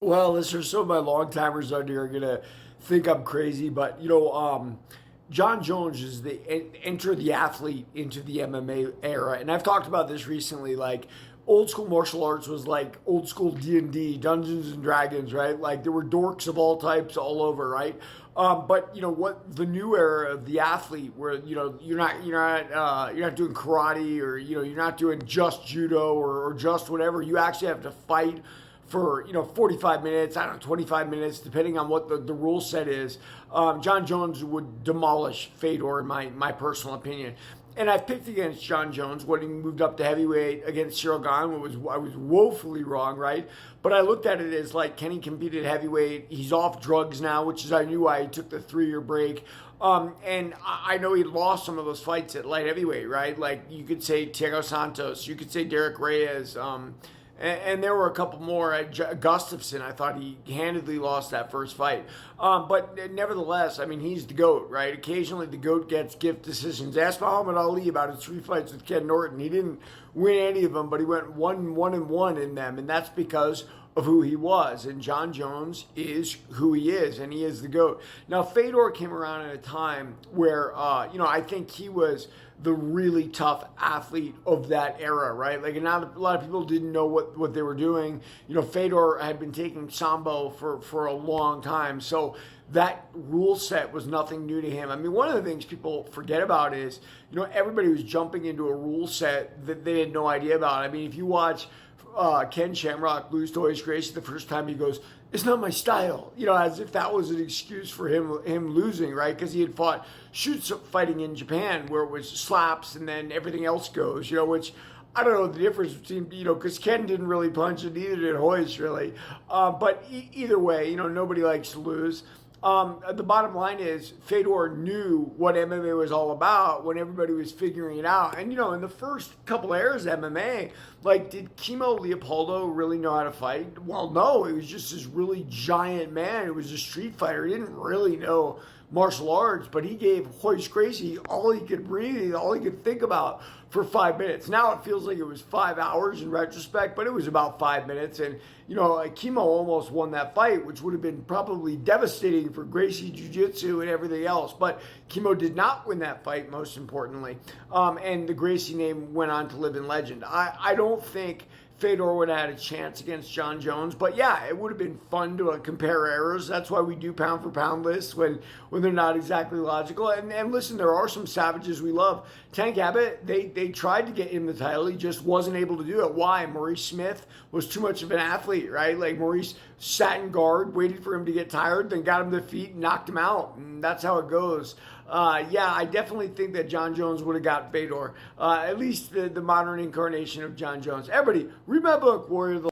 Well, listeners, some of my long timers out here are gonna think I'm crazy, but John Jones is the enter the athlete into the MMA era, and I've talked about this recently. Like old school martial arts was like old school D&D, Dungeons and Dragons, right? Like there were dorks of all types all over, right? But you know what? The new era of the athlete, where you're not doing karate, or you're not doing just judo, or just whatever. You actually have to fight for 45 minutes, I don't know, 25 minutes, depending on what the rule set is. John Jones would demolish Fedor, in my personal opinion. And I've picked against John Jones when he moved up to heavyweight against Cyril Gane. I was woefully wrong, right? But I looked at it as like, can he compete at heavyweight? He's off drugs now, which is I knew why he took the 3 year break. And I know he lost some of those fights at light heavyweight, right? Like you could say Thiago Santos, you could say Derek Reyes. And there were a couple more. Gustafson, I thought he handedly lost that first fight. But nevertheless, I mean, he's the GOAT, right? Occasionally the GOAT gets gift decisions. Ask Muhammad Ali about his 3 fights with Ken Norton. He didn't win any of them, but he went 1-1 in them. And that's because of who he was. And John Jones is who he is, and he is the GOAT. Now, Fedor came around at a time where, I think he was the really tough athlete of that era, right? Like, not a lot of people didn't know what they were doing. Fedor had been taking Sambo for a long time. So that rule set was nothing new to him. I mean, one of the things people forget about is, everybody was jumping into a rule set that they had no idea about. I mean, if you watch Ken Shamrock lose to Royce Gracie the first time, he goes, "It's not my style," as if that was an excuse for him losing, right? Because he had fought shoots fighting in Japan where it was slaps and then everything else goes, which I don't know the difference between, because Ken didn't really punch and neither did Royce really. But either way, nobody likes to lose. The bottom line is Fedor knew what MMA was all about when everybody was figuring it out. And, in the first couple eras of MMA, like, did Kimo Leopoldo really know how to fight? Well, no, he was just this really giant man. He was a street fighter. He didn't really know martial arts, but he gave Royce Gracie all he could breathe, all he could think about for 5 minutes. Now it feels like it was 5 hours in retrospect, but it was about 5 minutes. And, Kimo almost won that fight, which would have been probably devastating for Gracie Jiu-Jitsu and everything else. But Kimo did not win that fight, most importantly. And the Gracie name went on to live in legend. I don't think Fedor would have had a chance against John Jones. But yeah, it would have been fun to compare errors. That's why we do pound for pound lists when they're not exactly logical. And listen, there are some savages we love. Tank Abbott, they tried to get him the title. He just wasn't able to do it. Why? Maurice Smith was too much of an athlete, right? Like Maurice sat in guard, waited for him to get tired, then got him to the feet and knocked him out. And that's how it goes. Yeah, I definitely think that John Jones would have got Fedor. At least the modern incarnation of John Jones. Everybody, read my book, Warrior of the